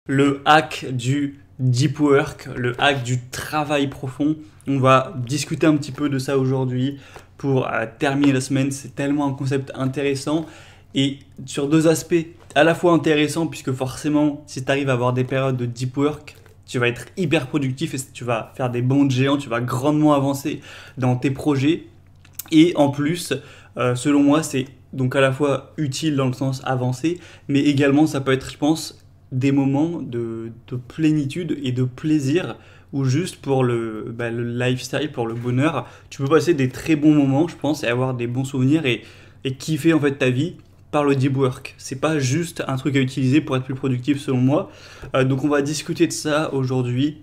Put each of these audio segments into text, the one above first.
Le hack du deep work, le hack du travail profond. On va discuter un petit peu de ça aujourd'hui pour terminer la semaine. C'est tellement un concept intéressant et sur deux aspects à la fois intéressants puisque forcément si tu arrives à avoir des périodes de deep work, tu vas être hyper productif et tu vas faire des bonds de géants, tu vas grandement avancer dans tes projets et en plus, selon moi, c'est donc à la fois utile dans le sens avancé, mais également ça peut être, je pense, des moments de plénitude et de plaisir ou juste pour le lifestyle, pour le bonheur. Tu peux passer des très bons moments, je pense, et avoir des bons souvenirs et kiffer en fait ta vie par le deep work. C'est pas juste un truc à utiliser pour être plus productif selon moi. Donc on va discuter de ça aujourd'hui.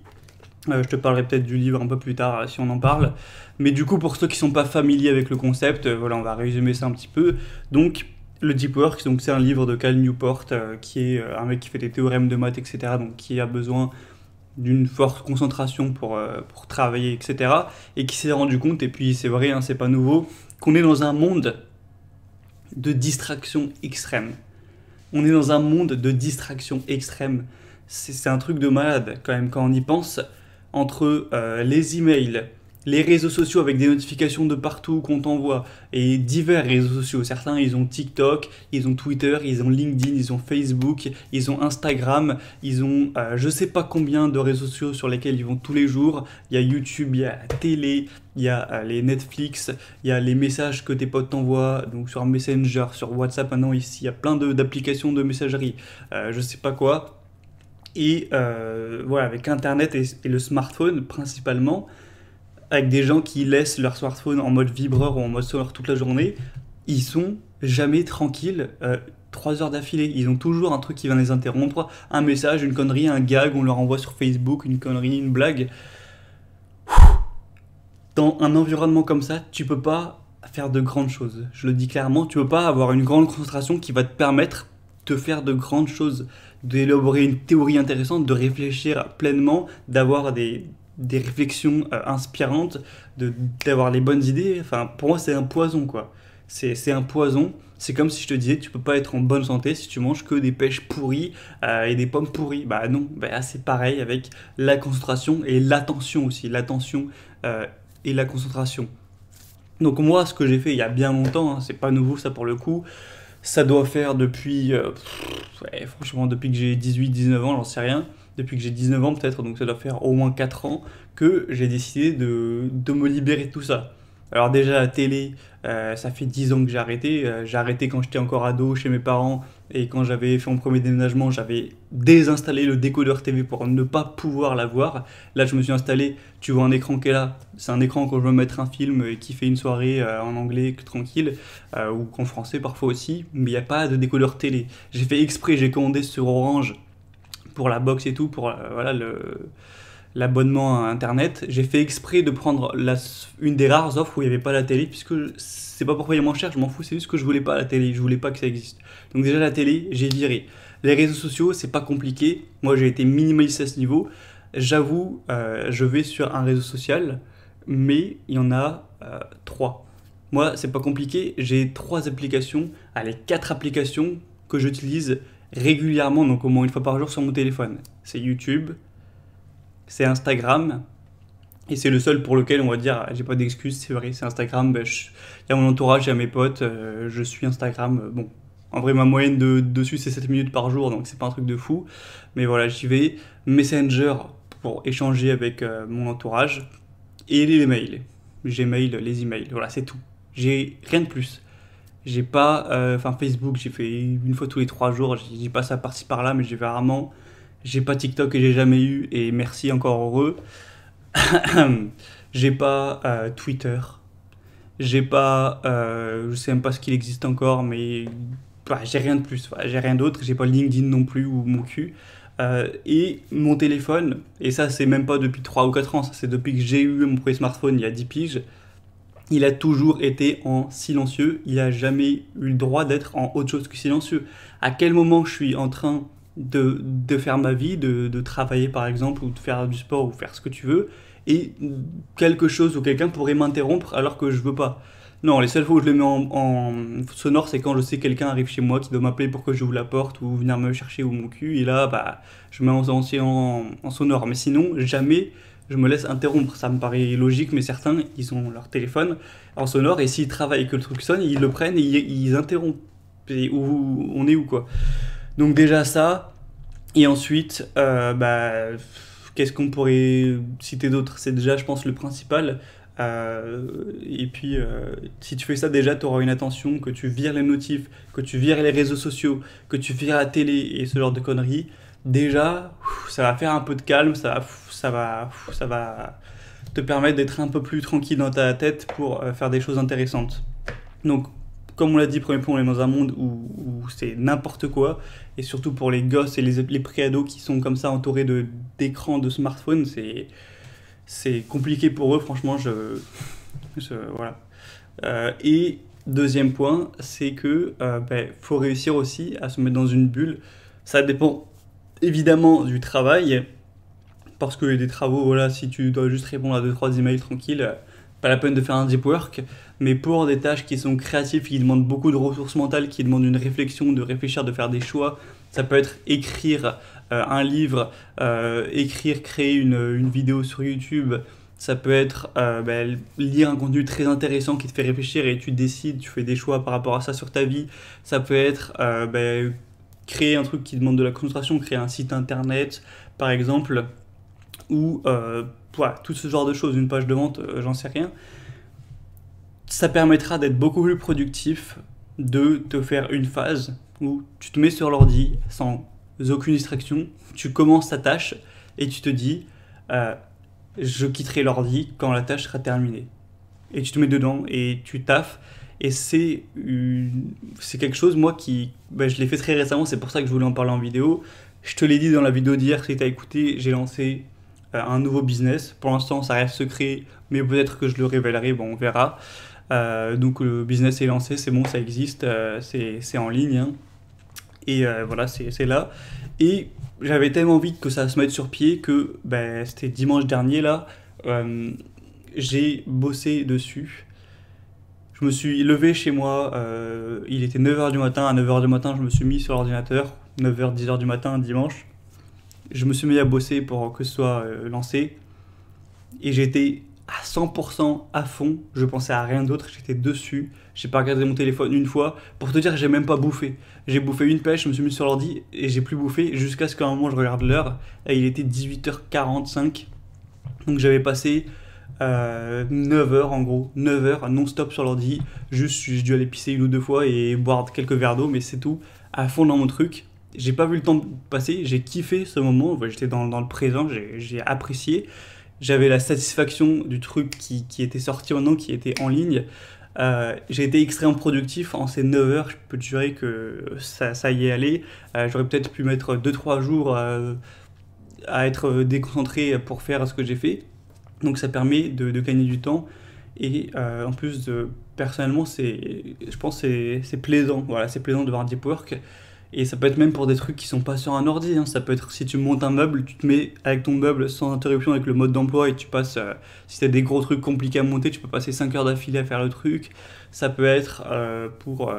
Je te parlerai peut-être du livre un peu plus tard si on en parle. Mais du coup, pour ceux qui sont pas familiers avec le concept, voilà, on va résumer ça un petit peu. Donc, le Deep Work, donc c'est un livre de Cal Newport, qui est un mec qui fait des théorèmes de maths, etc. Donc, qui a besoin d'une forte concentration pour travailler, etc. Et qui s'est rendu compte, et puis c'est vrai, hein, c'est pas nouveau, qu'on est dans un monde de distraction extrême. On est dans un monde de distraction extrême. C'est un truc de malade quand même quand on y pense. Entre les emails, les réseaux sociaux avec des notifications de partout qu'on t'envoie et divers réseaux sociaux. Certains, ils ont TikTok, ils ont Twitter, ils ont LinkedIn, ils ont Facebook, ils ont Instagram, ils ont je sais pas combien de réseaux sociaux sur lesquels ils vont tous les jours. Il y a YouTube, il y a la télé, il y a les Netflix, il y a les messages que tes potes t'envoient, donc sur Messenger, sur WhatsApp maintenant ici, il y a plein d'applications de messagerie, je sais pas quoi. Et voilà, avec Internet et le smartphone principalement, avec des gens qui laissent leur smartphone en mode vibreur ou en mode sonore toute la journée, ils sont jamais tranquilles 3 heures d'affilée. Ils ont toujours un truc qui vient les interrompre, un message, une connerie, un gag, on leur envoie sur Facebook, une connerie, une blague. Dans un environnement comme ça, tu peux pas faire de grandes choses. Je le dis clairement, tu peux pas avoir une grande concentration qui va te permettre de faire de grandes choses, d'élaborer une théorie intéressante, de réfléchir pleinement, d'avoir des réflexions inspirantes, d'avoir les bonnes idées. Enfin, pour moi, c'est un poison, quoi. C'est un poison. C'est comme si je te disais, tu peux pas être en bonne santé si tu manges que des pêches pourries et des pommes pourries. Bah non, bah, c'est pareil avec la concentration et l'attention aussi. L'attention et la concentration. Donc moi, ce que j'ai fait il y a bien longtemps, hein, c'est pas nouveau ça pour le coup, ça doit faire depuis, ouais, franchement, depuis que j'ai 18-19 ans, j'en sais rien, depuis que j'ai 19 ans peut-être, donc ça doit faire au moins 4 ans que j'ai décidé de me libérer de tout ça. Alors déjà la télé, ça fait 10 ans que j'ai arrêté quand j'étais encore ado chez mes parents et quand j'avais fait mon premier déménagement, j'avais désinstallé le décodeur TV pour ne pas pouvoir la voir. Là je me suis installé, tu vois un écran qui est là, c'est un écran quand je veux mettre un film qui fait une soirée en anglais tranquille ou en français parfois aussi, mais il n'y a pas de décodeur télé. J'ai fait exprès, j'ai commandé sur Orange pour la box et tout, pour voilà, l'abonnement à internet. J'ai fait exprès de prendre une des rares offres où il n'y avait pas la télé, puisque c'est pas pour payer moins cher, je m'en fous, c'est juste que je voulais pas la télé, je voulais pas que ça existe. Donc déjà la télé, j'ai viré. Les réseaux sociaux, c'est pas compliqué. Moi j'ai été minimaliste à ce niveau. J'avoue, je vais sur un réseau social, mais il y en a 3. Moi, c'est pas compliqué, j'ai 3 applications, allez, 4 applications que j'utilise régulièrement, donc au moins une fois par jour sur mon téléphone. C'est YouTube, c'est Instagram, et c'est le seul pour lequel on va dire j'ai pas d'excuses, c'est vrai, c'est Instagram. Ben, il y a mon entourage, il y a mes potes, je suis Instagram. Bon, en vrai, ma moyenne dessus c'est 7 minutes par jour, donc c'est pas un truc de fou, mais voilà, j'y vais. Messenger pour échanger avec mon entourage, et les mails. Gmail, les emails, voilà, c'est tout. J'ai rien de plus. J'ai pas. Enfin, Facebook, j'ai fait une fois tous les 3 jours. J'y passe à par-ci par-là, mais j'ai fait rarement. J'ai pas TikTok et j'ai jamais eu. Et merci, encore heureux. J'ai pas Twitter. J'ai pas. Je sais même pas ce qu'il existe encore, mais. Bah, j'ai rien de plus. Voilà, j'ai rien d'autre. J'ai pas LinkedIn non plus ou mon cul. Et mon téléphone, et ça c'est même pas depuis 3 ou 4 ans, ça c'est depuis que j'ai eu mon premier smartphone il y a 10 piges, il a toujours été en silencieux, il n'a jamais eu le droit d'être en autre chose que silencieux. À quel moment je suis en train de faire ma vie, de travailler par exemple, ou de faire du sport, ou faire ce que tu veux, et quelque chose ou quelqu'un pourrait m'interrompre alors que je veux pas. Non, les seules fois où je le mets en sonore, c'est quand je sais que quelqu'un arrive chez moi qui doit m'appeler pour que j'ouvre la porte ou venir me chercher ou mon cul. Et là, bah, je mets en sonore. Mais sinon, jamais je me laisse interrompre. Ça me paraît logique, mais certains, ils ont leur téléphone en sonore et s'ils travaillent et que le truc sonne, ils le prennent et ils interrompent. Et où on est où quoi. Donc déjà ça. Et ensuite, bah, qu'est-ce qu'on pourrait citer d'autre? C'est déjà, je pense, le principal. Et puis, si tu fais ça, déjà, tu auras une attention, que tu vires les notifs, que tu vires les réseaux sociaux, que tu vires la télé et ce genre de conneries. Déjà, ça va faire un peu de calme, ça va te permettre d'être un peu plus tranquille dans ta tête pour faire des choses intéressantes. Donc, comme on l'a dit, premier point, on est dans un monde où c'est n'importe quoi. Et surtout pour les gosses et les pré-ados qui sont comme ça entourés d'écrans, de smartphones, c'est compliqué pour eux, franchement. Voilà. Et deuxième point, c'est que faut réussir aussi à se mettre dans une bulle. Ça dépend évidemment du travail, parce que des travaux, voilà, si tu dois juste répondre à deux trois emails tranquille, pas la peine de faire un deep work. Mais pour des tâches qui sont créatives, qui demandent beaucoup de ressources mentales, qui demandent une réflexion, de réfléchir, de faire des choix, ça peut être écrire un livre, créer une vidéo sur YouTube, ça peut être lire un contenu très intéressant qui te fait réfléchir et tu décides, tu fais des choix par rapport à ça sur ta vie. Ça peut être créer un truc qui demande de la concentration, créer un site internet par exemple, ou voilà, tout ce genre de choses, une page de vente, j'en sais rien. Ça permettra d'être beaucoup plus productif, de te faire une phase où tu te mets sur l'ordi sans aucune distraction, tu commences ta tâche et tu te dis je quitterai l'ordi quand la tâche sera terminée. Et tu te mets dedans et tu taffes. Et c'est quelque chose, moi, je l'ai fait très récemment, c'est pour ça que je voulais en parler en vidéo. Je te l'ai dit dans la vidéo d'hier, si tu as écouté, j'ai lancé un nouveau business. Pour l'instant, ça reste secret, mais peut-être que je le révélerai, bon, on verra. Donc le business est lancé, c'est bon, ça existe, c'est en ligne. Hein. Et voilà, c'est là. Et j'avais tellement envie que ça se mette sur pied que c'était dimanche dernier, là, j'ai bossé dessus. Je me suis levé chez moi, il était 9h du matin, à 9h du matin, je me suis mis sur l'ordinateur, 9h, 10h du matin, dimanche. Je me suis mis à bosser pour que ce soit lancé. Et j'étais à 100% à fond, je pensais à rien d'autre, j'étais dessus, j'ai pas regardé mon téléphone une fois, pour te dire j'ai même pas bouffé. J'ai bouffé une pêche, je me suis mis sur l'ordi et j'ai plus bouffé jusqu'à ce qu'à un moment je regarde l'heure et il était 18h45. Donc j'avais passé 9h en gros, 9h non-stop sur l'ordi, juste j'ai dû aller pisser une ou deux fois et boire quelques verres d'eau, mais c'est tout, à fond dans mon truc. J'ai pas vu le temps passer, j'ai kiffé ce moment, j'étais dans le présent, j'ai apprécié. J'avais la satisfaction du truc qui était sorti maintenant, qui était en ligne. J'ai été extrêmement productif en ces 9 heures, je peux te jurer que ça y est allé. J'aurais peut-être pu mettre 2-3 jours à être déconcentré pour faire ce que j'ai fait. Donc ça permet de gagner du temps. Et en plus, personnellement, je pense que c'est plaisant. Voilà, c'est plaisant de voir deep work. Et ça peut être même pour des trucs qui sont pas sur un ordi. Hein. Ça peut être si tu montes un meuble, tu te mets avec ton meuble sans interruption avec le mode d'emploi et tu passes. Si tu as des gros trucs compliqués à monter, tu peux passer 5 heures d'affilée à faire le truc. Ça peut être pour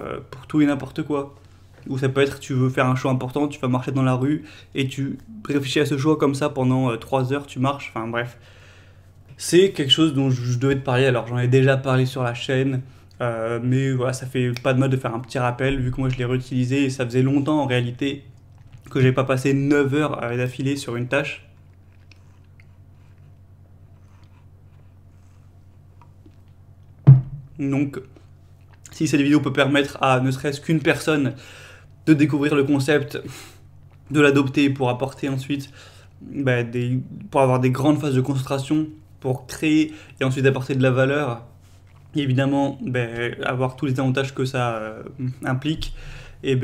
tout et n'importe quoi. Ou ça peut être tu veux faire un choix important, tu vas marcher dans la rue et tu réfléchis à ce choix comme ça pendant 3 heures, tu marches. Enfin bref. C'est quelque chose dont je devais te parler. Alors j'en ai déjà parlé sur la chaîne. Mais voilà, ça fait pas de mal de faire un petit rappel vu que moi je l'ai réutilisé et ça faisait longtemps en réalité que j'ai pas passé 9 heures d'affilée sur une tâche. Donc si cette vidéo peut permettre à ne serait-ce qu'une personne de découvrir le concept, de l'adopter pour apporter ensuite pour avoir des grandes phases de concentration, pour créer et ensuite apporter de la valeur, évidemment avoir tous les avantages que ça implique, et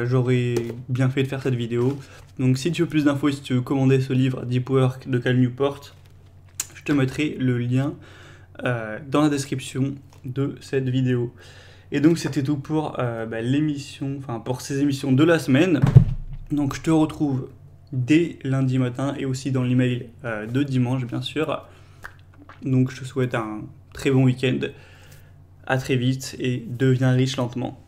j'aurais bien fait de faire cette vidéo. Donc si tu veux plus d'infos, si tu veux commander ce livre Deep Work de Cal Newport, je te mettrai le lien dans la description de cette vidéo. Et donc c'était tout pour l'émission, enfin pour ces émissions de la semaine. Donc je te retrouve dès lundi matin et aussi dans l'email de dimanche bien sûr. Donc je te souhaite un très bon week-end. À très vite et deviens riche lentement.